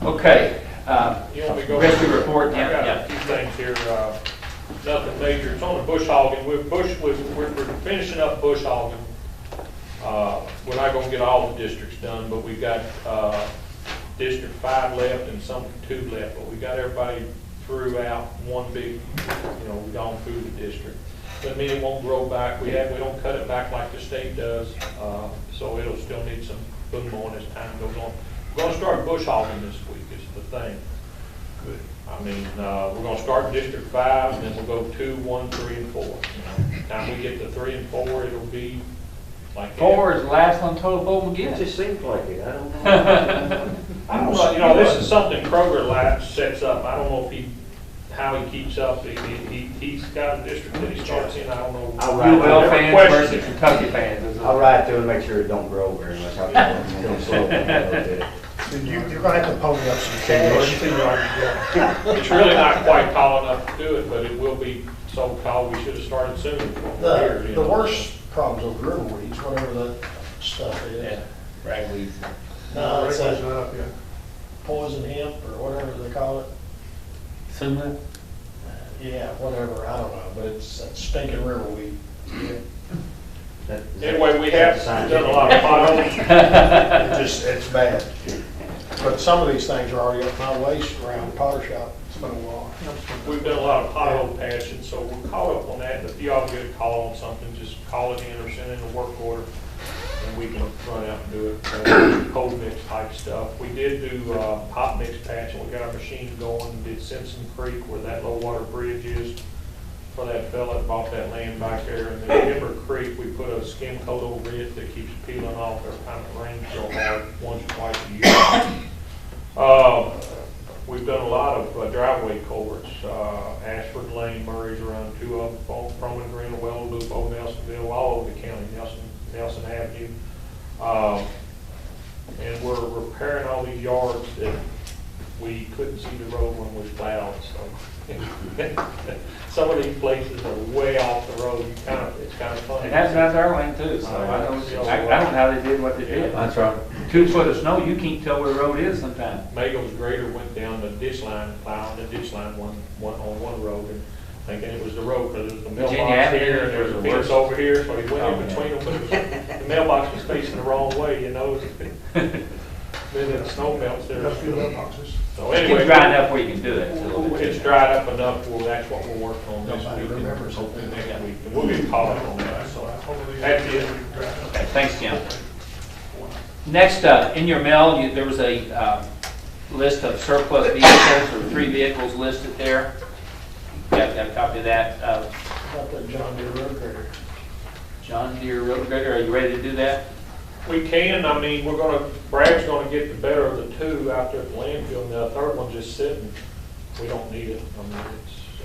Okay. You want me to go? Rescue report, I got yeah. a few things here, nothing major. It's on the bush hogging. We're finishing up bush hogging. We're not gonna get all the districts done, but we've got, District 5 left and some 2 left, but we got everybody throughout one big, we've gone through the district. Doesn't mean it won't grow back. We don't cut it back like the state does, so it'll still need some boom on as time goes on. We're gonna start bush hogging this week, is the thing. Good. I mean, we're gonna start in District 5, and then we'll go 2, 1, 3, and 4. Time we get to 3 and 4, it'll be like 4 is the last one total boom It again. just seems like it, I don't know. Well, this is something Kroger sets up. I don't know if how he keeps up. He's got a district that he starts in. I don't know. UL Never fans questioned versus it. Kentucky fans. I'll ride through and make sure it don't grow very much. I'll it'll slow down a little bit. You're gonna have to pony up some cash. It's really not quite tall enough to do it, but it will be so tall. We should have started sooner. The worst problems are river weeds, whatever that stuff is. Yeah, ragweeds. No, it's that poison hemp or whatever they call it. Similar? Yeah, whatever, I don't know, but it's that stinking river weed. Anyway, we have done a lot of potholes. It's bad. But some of these things are already up my waist around the potter shop. It's been a while. We've done a lot of pothole patching, so we're caught up on that. And if y'all get a call on something, just call it in or send in a work order, and we can run out and do it. Cold mix type stuff. We did do hot mix patching. We got our machine going. Did Simpson Creek where that low water bridge is for that fella that bought that land back there. And then Timber Creek, we put a skim coat over it that keeps peeling off every time it rains so hard, once or twice a year. We've done a lot of driveway culverts, Ashford Lane, Murray's around 2 of them, Froman Green, Well Loop, Old Nelsonville, all over the county, Nelson Avenue. And we're repairing all these yards that we couldn't see the road when we plowed, so. Some of these places are way off the road. It's kind of funny. And that's not our lane too, so I don't know how they did what they did. That's right. 2 foot of snow, you can't tell where the road is sometimes. Mago's grader went down the ditch line, plowing the ditch line on one road, and thinking it was the road, because there's the Virginia mailbox Avenue here, and there's a was fence worse. over here, so he went in between them, but it was, the mailbox was facing the wrong way, Then the snow melts there. So It's anyway. dry enough where you can do it. so. It's dried up enough, well, that's what we're working on this Nobody week, and remembers it. hopefully next week, and we'll get caught up on that, so that's it. Okay, thanks, Jim. Next, in your mail, there was a list of surplus vehicles, or 3 vehicles listed there. Got a copy of that. About that John Deere road grader. John Deere Road Grader, are you ready to do that? We can, I mean, Brad's gonna get the better of the 2 out there at the landfill, and the third one's just sitting. We don't need it. I mean,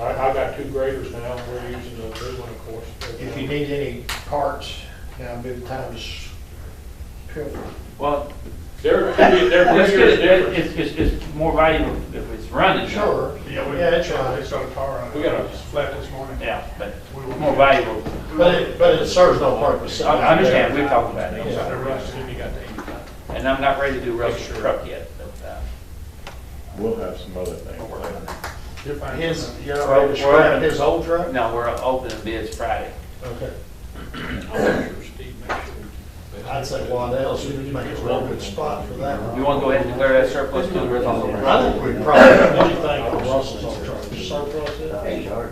I got 2 graders now, and we're using the big one, of course. If you need any parts, now would be the time to feel free. Well, They're 3 years different. it's more valuable if it's running. Sure. Yeah, it's right. It's got a tar on it. We got a- It's flat this morning. Yeah, but it's more valuable. But it serves no purpose. I understand, we've talked about it. Yeah, the rest, and you got the 85. And I'm not ready to do Russell's truck yet. But, We'll have some other things later. You're ready to scrap his old truck? no, we're opening bids Friday. Okay. I'll make sure Steve makes sure we keep that. I'd say Waddell's, you make a real good spot for that one. You want to go ahead and declare that surplus to the I think we probably, what do you think on Russell's old truck? Surplus it? I can't ever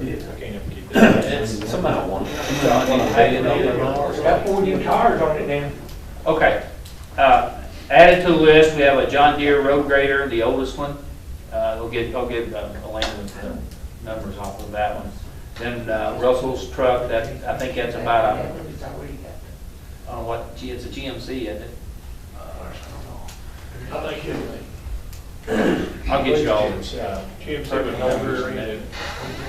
keep that. Somebody want it. Got 4 new tires on it then. Okay. Added to the list, we have a John Deere road grader, the oldest one. I'll get Elaine the numbers off of that one. Then Russell's truck, that I think that's about a, I don't know what, it's a GMC, isn't it? I think I'll get you all. Jim said with no rear end.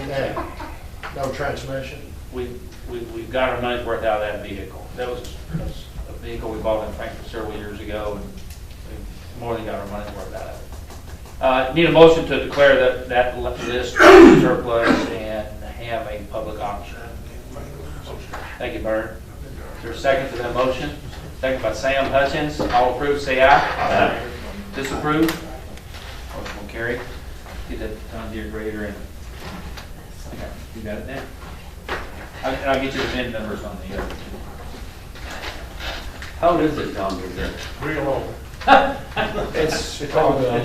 Yeah. No transmission? We've got our money's worth out of that vehicle. That was a vehicle we bought in Frankfurt several years ago, and we more than got our money's worth out of it. Need a motion to declare that list surplus and have a public auction. Thank you, Bert. Is there a second to that motion? Second by Sam Hutchins. All approved, say aye. Aye. Disapprove? Carrie, get that John Deere grader and, okay, you got it now? I'll get you the VIN numbers on the other two. How old is it, John Deere? Real old. It's It's almost, I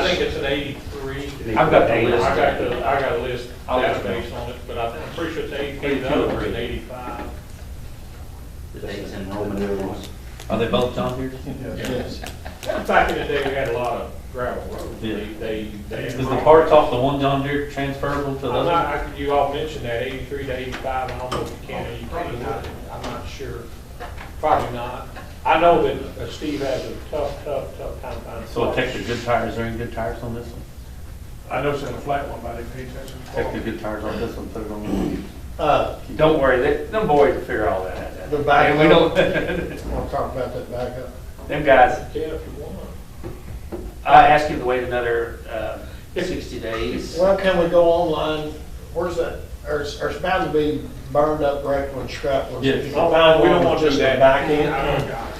think it's an 83. I've got the list. I got a list I'll let you database on it, but I'm pretty sure it's 83, the other one's an 85. The dates in Roman numerals. Are they both John Deere's? Yes. Back in the day, we had a lot of gravel roads. Yeah. They. Is the parts off the one John Deere transferable to the I'm other? not, you all mentioned that 83 to 85, I don't know if you can or you can't, I'm not sure. Probably not. I know that Steve has a tough time finding. So take the good tires, are there any good tires on this one? I noticed in the flat one, but I didn't pay attention. Take the good tires on this one, put it on the. Don't worry, them boys will figure all that out. The back And we don't, Want to talk about that backup? them guys, Yeah, if you want. I asked him to wait another 60 days. Well, can we go online? Where's that? There's bound to be burned up brake ones, scrap ones. Yes. You can find We don't one want to just do the that. back end. Oh, gosh.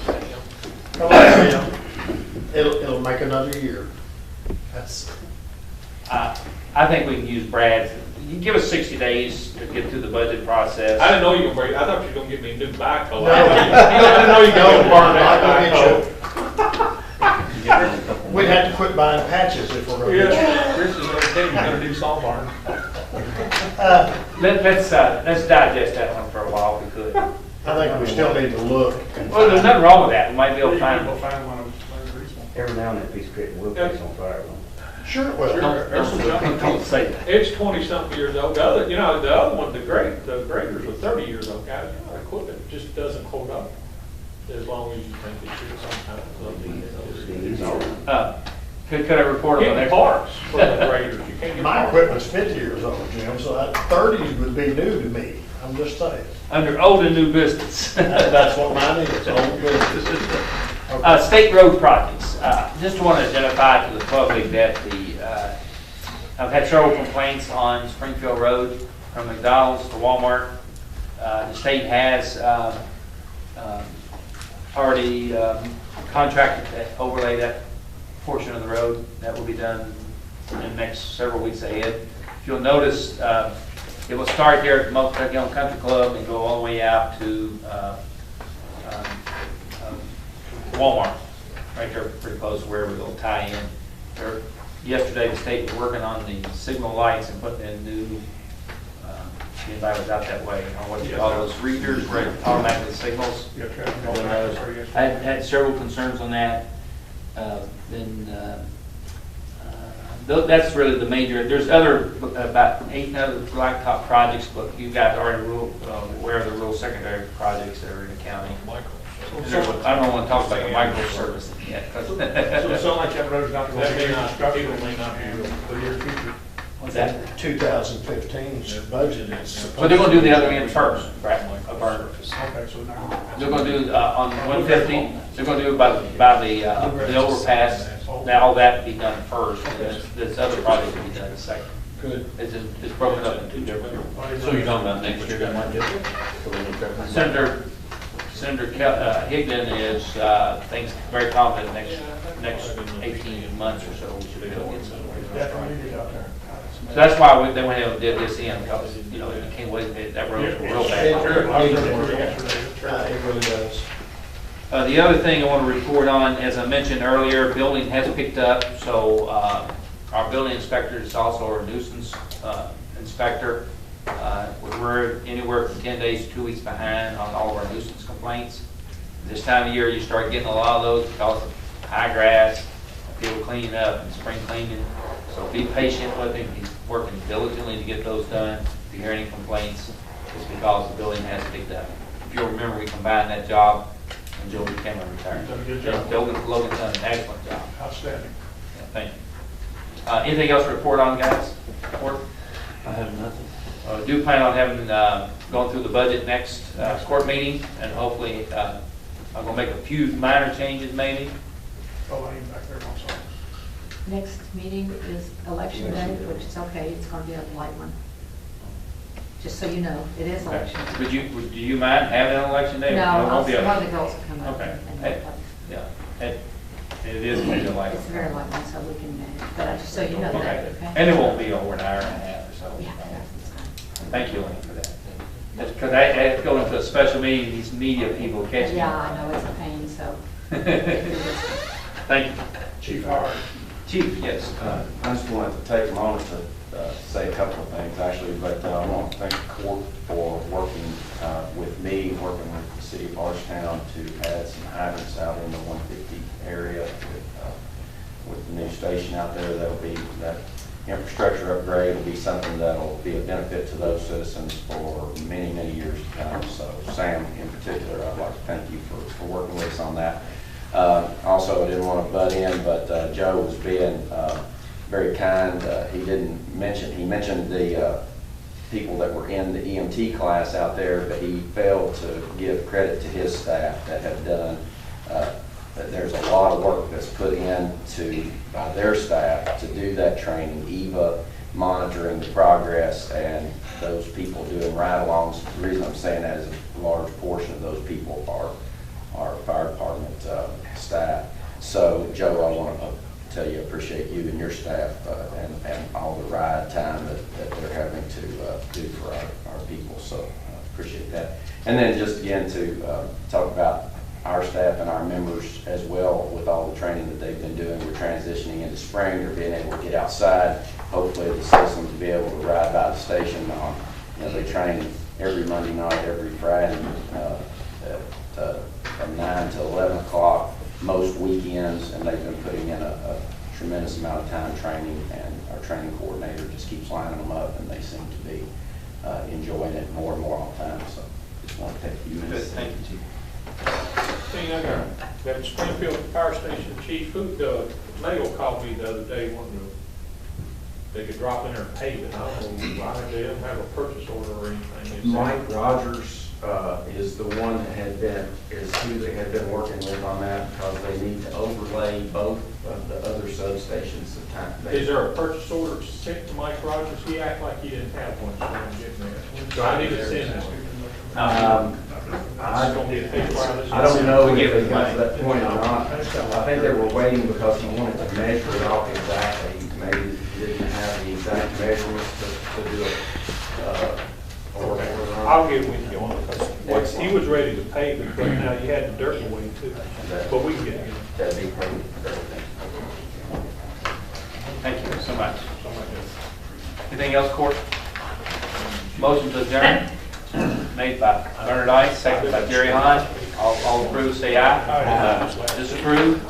Come on, Sam. It'll make another year. That's, I think we can use Brad's. You can give us 60 days to get through the budget process. I didn't know you were gonna bring, I thought you were gonna get me a new backhoe. No. I didn't know you were No, gonna burn I that backhoe. we'd have to quit buying patches if we're gonna. Yeah, Chris is gonna tell you, you gotta do saw barn. Let's digest that one for a while if we could. I think we still need to look. and Well, there's find- nothing wrong with that. We might be able to find. We'll find one of those reasonable. Every now and then, piece of equipment will catch on fire. Sure it will. Don't say that. It's 20-something years old. The other one, the graders are 30 years old, guys. You know, equipment just doesn't hold up as long as you think it should sometimes. Could I report on the Getting next parts for the graders, you can't get My parts. equipment's 50 years old, Jim, so that 30s would be new to me. I'm just saying. Under old and new business. That's what mine is, old business. State road projects. Just want to identify to the public that I've had several complaints on Springfield Road from McDonald's to Walmart. The state has already contracted to overlay that portion of the road. That will be done in the next several weeks ahead. If you'll notice, it will start here at Multi-Gallon Country Club and go all the way out to Walmart, right there pretty close to where we'll tie in. Yesterday, the state was working on the signal lights and putting in new, anybody was out that way, on what you call those readers, right, automatic signals. You got traffic on on those. that. I had several concerns on that. That's really the major, there's about 8 other blacktop projects, but you guys are already aware of the rural secondary projects that are in the county. I don't want to talk about the microservices yet. So it sounds like that road's not going to That be may not, constructed people may not be real. for the near future. What's that? 2015's budget is. So they're going to do the other end first, right? A burner. Okay, so they're not going to. They're going to do on 150. They're going to do by the overpass. Now all that be done first, and then this other project will be done second. Good. It's broken up into 2 different. So you're talking about next year, that might do it? Senator Higdon is thinks very confident next 18 months or so we should be able to get some. Definitely need it out there. So that's why they went ahead and did this in, because, you know, you can't wait, that road's real bad. I was there yesterday. It really does. The other thing I want to report on, as I mentioned earlier, building has picked up, so our building inspector is also our nuisance inspector. We're anywhere from 10 days to 2 weeks behind on all of our nuisance complaints. This time of year, you start getting a lot of those because of high grass, people cleaning up and spring cleaning. So be patient with him. He's working diligently to get those done. If you hear any complaints, it's because the building has picked up. If you'll remember, we combined that job and Joe became a retired. Done a good job. Logan's done an excellent job. Outstanding. Yeah, thank you. Anything else to report on, guys? Report? I have nothing. Do plan on having, going through the budget next court meeting, and hopefully, I'm gonna make a few minor changes maybe. Oh, I ain't back there, I'm sorry. Next meeting is election day, which is okay, it's gonna be a light one. Just so you know, it is Okay. election. Do you mind having an election day? No, It won't be a- one of the girls will come up Okay. and Hey. play. Yeah. Hey, It is going to be a light It's very one. light one, so we can manage, but I just so you know that, Okay. okay? And it won't be over an hour and a half or so. Yeah, that's fine. Thank you, Lynn, for that. Because I had to go into a special meeting, these media people catch me. Yeah, I know, it's a pain, so. Thank you. Chief Howard. Chief, yes. I just wanted to take a moment to say a couple of things, actually, but I want to thank the court for working with me, working with the city of Bardstown to add some hydrants out in the 150 area with the new station out there. That'll be, that infrastructure upgrade will be something that'll be a benefit to those citizens for many, many years to come. So Sam, in particular, I'd like to thank you for working with us on that. Also, I didn't want to butt in, but Joe was being very kind. He mentioned the people that were in the EMT class out there, but he failed to give credit to his staff that have done, that there's a lot of work that's put into by their staff to do that training, EVA, monitoring the progress, and those people doing ride-alongs. The reason I'm saying that is a large portion of those people are fire department staff. So, Joe, I want to tell you I appreciate you and your staff and all the ride time that they're having to do for our people. So, I appreciate that. And then just again to talk about our staff and our members as well with all the training that they've been doing. We're transitioning into spring. They're being able to get outside. Hopefully the citizens will be able to ride by the station. They train every Monday night, every Friday from 9 to 11 o'clock most weekends, and they've been putting in a tremendous amount of time training, and our training coordinator just keeps lining them up, and they seem to be enjoying it more and more all the time. So just want to take a few Good, minutes. thank you, Chief. See, I got that Springfield Fire Station chief, Nagle called me the other day, wanting to, they could drop in there and pave it. I don't know why they didn't have a purchase order or anything. Is that- Mike Rogers is the one that is who they had been working with on that, because they need to overlay both of the other substations at time. Is there a purchase order sent to Mike Rogers? He acted like he didn't have one, so I'm getting there. So I need to send this. I don't know if they got to that point or not. I think they were waiting because he wanted to measure it off exactly. Maybe he didn't have the exact measurements to do it. I'll get with you on it, because he was ready to pave it, but now you had the dirt away too. But we can get it. That'd be perfect. Thank you so much. Something like that. Anything else, Court? Motion to adjourn, made by Bernard Ice, seconded by Jerry Hahn. All approve, say aye. Disapprove,